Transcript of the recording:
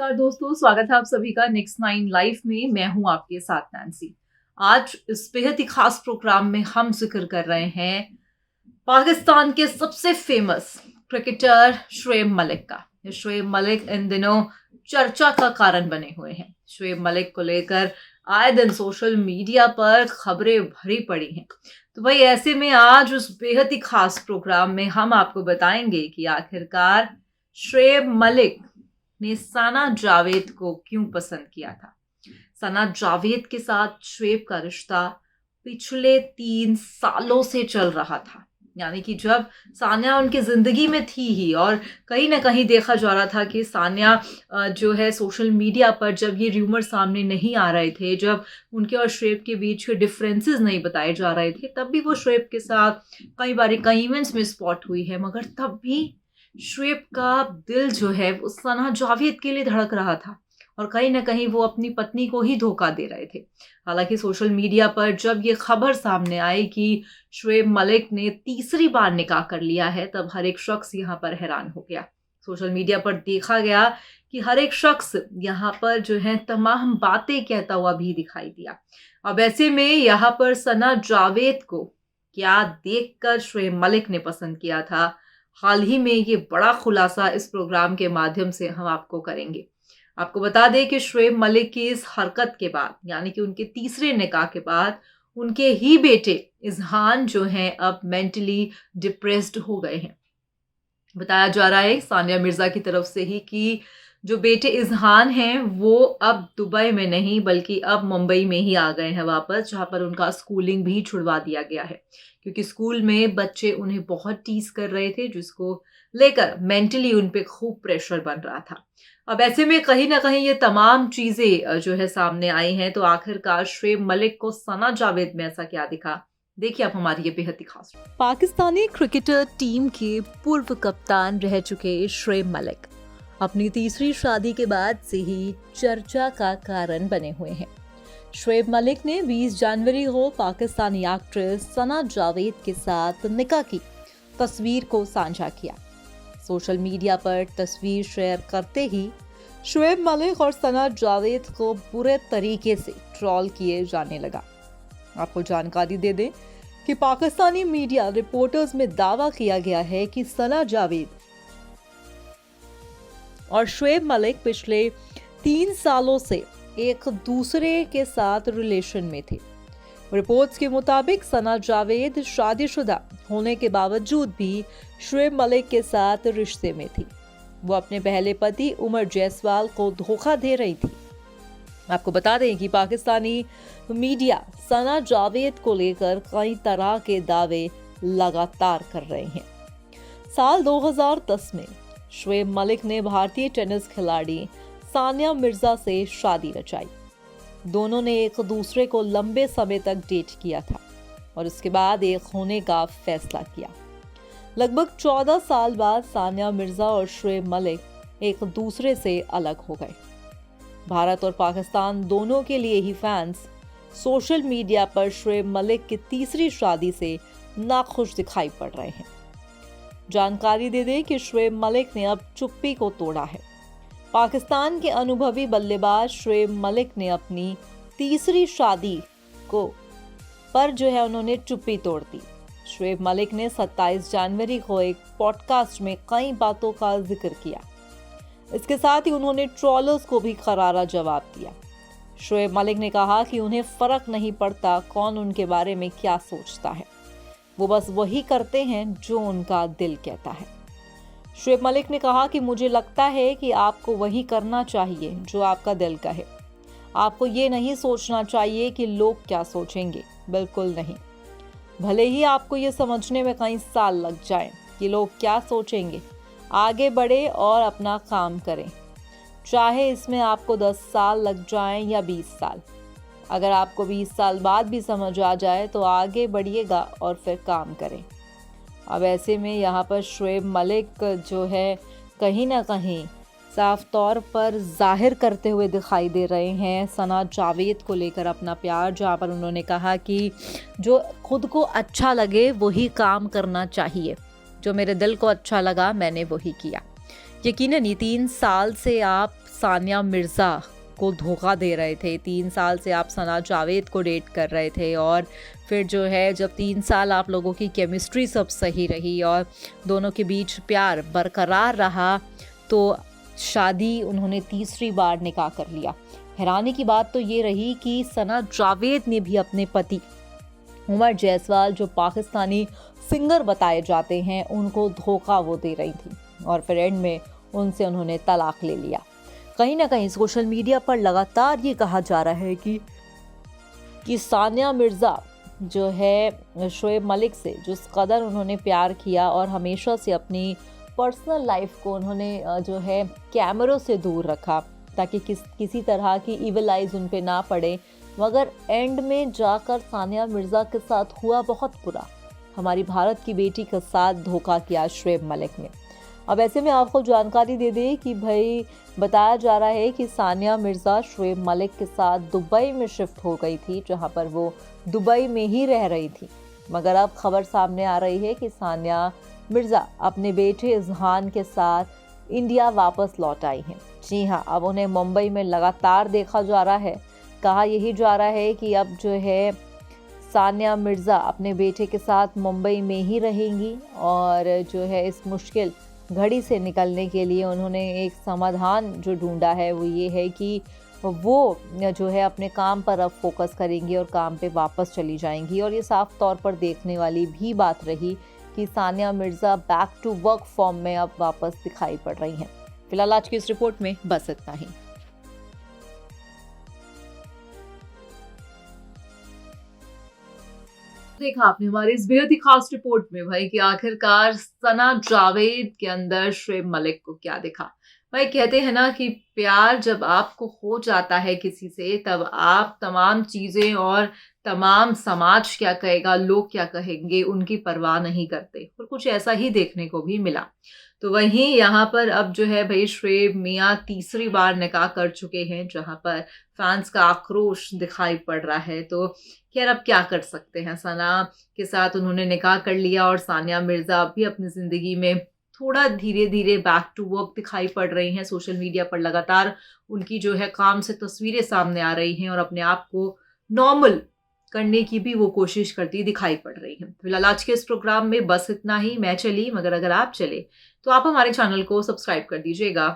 नमस्कार दोस्तों, स्वागत है आप सभी का नेक्स्ट 9 लाइफ में। मैं हूं आपके साथ नैन्सी। आज इस बेहद ही खास प्रोग्राम में हम जिक्र कर रहे हैं पाकिस्तान के सबसे फेमस क्रिकेटर शुएब मलिक का। ये शुएब मलिक इन दिनों चर्चा का कारण बने हुए हैं। शुएब मलिक को लेकर आए दिन सोशल मीडिया पर खबरें भरी पड़ी हैं। तो भाई ऐसे में आज उस बेहद ही खास प्रोग्राम में हम आपको बताएंगे कि आखिरकार शुएब मलिक ने सना जावेद को क्यों पसंद किया था। सना जावेद के साथ शुएब का रिश्ता पिछले 3 सालों से चल रहा था, यानी कि जब सानिया उनकी जिंदगी में थी ही, और कहीं ना कहीं देखा जा रहा था कि सानिया जो है सोशल मीडिया पर जब ये र्यूमर सामने नहीं आ रहे थे, जब उनके और शुएब के बीच के डिफरेंसेस नहीं बताए जा रहे थे, तब भी वो शुएब के साथ कई बार कई इवेंट्स में स्पॉट हुई है, मगर तब भी शुएब का दिल जो है वो सना जावेद के लिए धड़क रहा था और कहीं ना कहीं वो अपनी पत्नी को ही धोखा दे रहे थे। हालांकि सोशल मीडिया पर जब ये खबर सामने आई कि शुएब मलिक ने तीसरी बार निकाह कर लिया है, तब हर एक शख्स यहाँ पर हैरान हो गया। सोशल मीडिया पर देखा गया कि हर एक शख्स यहाँ पर जो है तमाम बातें कहता हुआ भी दिखाई दिया। अब ऐसे में यहाँ पर सना जावेद को क्या देखकर शुएब मलिक ने पसंद किया था, हाल ही में ये बड़ा खुलासा इस प्रोग्राम के माध्यम से हम आपको करेंगे। आपको बता दें कि शुएब मलिक की इस हरकत के बाद, यानी कि उनके तीसरे निकाह के बाद, उनके ही बेटे इजहान जो हैं अब मेंटली डिप्रेस्ड हो गए हैं। बताया जा रहा है सानिया मिर्जा की तरफ से ही कि जो बेटे इजहान हैं वो अब दुबई में नहीं बल्कि अब मुंबई में ही आ गए हैं वापस, जहां पर उनका स्कूलिंग भी छुड़वा दिया गया है, क्योंकि स्कूल में बच्चे उन्हें बहुत टीज कर रहे थे, जिसको लेकर मेंटली उन पे खूब प्रेशर बन रहा था। अब ऐसे में कहीं ना कहीं ये तमाम चीजें जो है सामने आई हैं, तो आखिरकार शुएब मलिक को सना जावेद में ऐसा क्या दिखा, देखिए आप हमारी ये बेहद ही खास। पाकिस्तानी क्रिकेटर टीम के पूर्व कप्तान रह चुके शुएब मलिक अपनी तीसरी शादी के बाद से ही चर्चा का कारण बने हुए हैं। शुएब मलिक ने 20 जनवरी को पाकिस्तानी एक्ट्रेस सना जावेद के साथ निकाह की तस्वीर को साझा किया। सोशल मीडिया पर तस्वीर शेयर करते ही शुएब मलिक और सना जावेद को बुरे तरीके से ट्रोल किए जाने लगा। आपको जानकारी दे दें कि पाकिस्तानी मीडिया रिपोर्टर्स में दावा किया गया है कि सना जावेद और शुएब मलिक पिछले 3 सालों से एक दूसरे के साथ रिलेशन में थे। रिपोर्ट्स के मुताबिक सना जावेद शादीशुदा होने के बावजूद भी शुएब मलिक के साथ रिश्ते में थी। वो अपने पहले पति उमर जायसवाल को धोखा दे रही थी। आपको बता दें कि पाकिस्तानी मीडिया सना जावेद को लेकर कई तरह के दावे लगातार कर रहे हैं। साल 2010 में शुएब मलिक ने भारतीय टेनिस खिलाड़ी सानिया मिर्जा से शादी रचाई। दोनों ने एक दूसरे को लंबे समय तक डेट किया था और उसके बाद एक होने का फैसला किया। लगभग 14 साल बाद सानिया मिर्जा और शुएब मलिक एक दूसरे से अलग हो गए। भारत और पाकिस्तान दोनों के लिए ही फैंस सोशल मीडिया पर शुएब मलिक की तीसरी शादी से नाखुश दिखाई पड़ रहे हैं। जानकारी दे दें कि शुएब मलिक ने अब चुप्पी को तोड़ा है। पाकिस्तान के अनुभवी बल्लेबाज शुएब मलिक ने अपनी तीसरी शादी को पर जो है उन्होंने चुप्पी तोड़ दी। शुएब मलिक ने 27 जनवरी को एक पॉडकास्ट में कई बातों का जिक्र किया। इसके साथ ही उन्होंने ट्रोलर्स को भी करारा जवाब दिया। शुएब मलिक ने कहा कि उन्हें फर्क नहीं पड़ता कौन उनके बारे में क्या सोचता है, वो बस वही करते हैं जो उनका दिल कहता है। शुएब मलिक ने कहा कि मुझे लगता है कि आपको वही करना चाहिए जो आपका दिल कहे। आपको ये नहीं सोचना चाहिए कि लोग क्या सोचेंगे, बिल्कुल नहीं। भले ही आपको ये समझने में कई साल लग जाए कि लोग क्या सोचेंगे, आगे बढ़े और अपना काम करें, चाहे इसमें आपको 10 साल लग जाएं या 20 साल। अगर आपको 20 साल बाद भी समझ आ जाए तो आगे बढ़िएगा और फिर काम करें। अब ऐसे में यहाँ पर शुएब मलिक जो है कहीं ना कहीं साफ तौर पर जाहिर करते हुए दिखाई दे रहे हैं सना जावेद को लेकर अपना प्यार, जहाँ पर उन्होंने कहा कि जो खुद को अच्छा लगे वही काम करना चाहिए, जो मेरे दिल को अच्छा लगा मैंने वही किया। यकीनन ये 3 साल से आप सानिया मिर्ज़ा को धोखा दे रहे थे। 3 साल से आप सना जावेद को डेट कर रहे थे और फिर जो है जब 3 साल आप लोगों की केमिस्ट्री सब सही रही और दोनों के बीच प्यार बरकरार रहा तो शादी उन्होंने तीसरी बार निकाह कर लिया। हैरानी की बात तो ये रही कि सना जावेद ने भी अपने पति उमर जायसवाल, जो पाकिस्तानी सिंगर बताए जाते हैं, उनको धोखा वो दे रही थी और फिर एंड में उनसे उन्होंने तलाक ले लिया। कहीं ना कहीं सोशल मीडिया पर लगातार ये कहा जा रहा है कि सानिया मिर्ज़ा जो है शोएब मलिक से जिस कदर उन्होंने प्यार किया और हमेशा से अपनी पर्सनल लाइफ को उन्होंने जो है कैमरों से दूर रखा ताकि किसी तरह की इविल आइज उन पे ना पड़े, मगर एंड में जाकर सानिया मिर्ज़ा के साथ हुआ बहुत बुरा। हमारी भारत की बेटी के साथ धोखा किया शोएब मलिक ने। अब ऐसे में आपको जानकारी दे दें कि भाई बताया जा रहा है कि सानिया मिर्ज़ा शोएब मलिक के साथ दुबई में शिफ्ट हो गई थी, जहां पर वो दुबई में ही रह रही थी। मगर अब खबर सामने आ रही है कि सानिया मिर्ज़ा अपने बेटे इज़हान के साथ इंडिया वापस लौट आई हैं। जी हाँ, अब उन्हें मुंबई में लगातार देखा जा रहा है। कहा यही जा रहा है कि अब जो है सानिया मिर्ज़ा अपने बेटे के साथ मुंबई में ही रहेंगी और जो है इस मुश्किल घड़ी से निकलने के लिए उन्होंने एक समाधान जो ढूंढा है वो ये है कि वो जो है अपने काम पर अब फोकस करेंगी और काम पे वापस चली जाएंगी। और ये साफ तौर पर देखने वाली भी बात रही कि Sania Mirza back to work form में अब वापस दिखाई पड़ रही हैं। फिलहाल आज की इस रिपोर्ट में बस इतना ही। देखा आपने हमारी इस बेहद ही खास रिपोर्ट में भाई कि आखिरकार सना जावेद के अंदर शोएब मलिक को क्या दिखा। भाई कहते हैं ना कि प्यार जब आपको हो जाता है किसी से तब आप तमाम चीजें और तमाम समाज क्या कहेगा, लोग क्या कहेंगे, उनकी परवाह नहीं करते। और कुछ ऐसा ही देखने को भी मिला। तो वहीं यहाँ पर अब जो है भाई शोएब मियाँ तीसरी बार निकाह कर चुके हैं, जहां पर फैंस का आक्रोश दिखाई पड़ रहा है। तो खैर अब क्या कर सकते हैं, सना के साथ उन्होंने निकाह कर लिया और सानिया मिर्ज़ा भी अपनी ज़िंदगी में थोड़ा धीरे धीरे बैक टू वर्क दिखाई पड़ रही हैं। सोशल मीडिया पर लगातार उनकी जो है काम से तस्वीरें सामने आ रही हैं और अपने आप को नॉर्मल करने की भी वो कोशिश करती दिखाई पड़ रही हैं। फिलहाल आज के इस प्रोग्राम में बस इतना ही। मैं चली, मगर अगर आप चले तो आप हमारे चैनल को सब्सक्राइब कर दीजिएगा।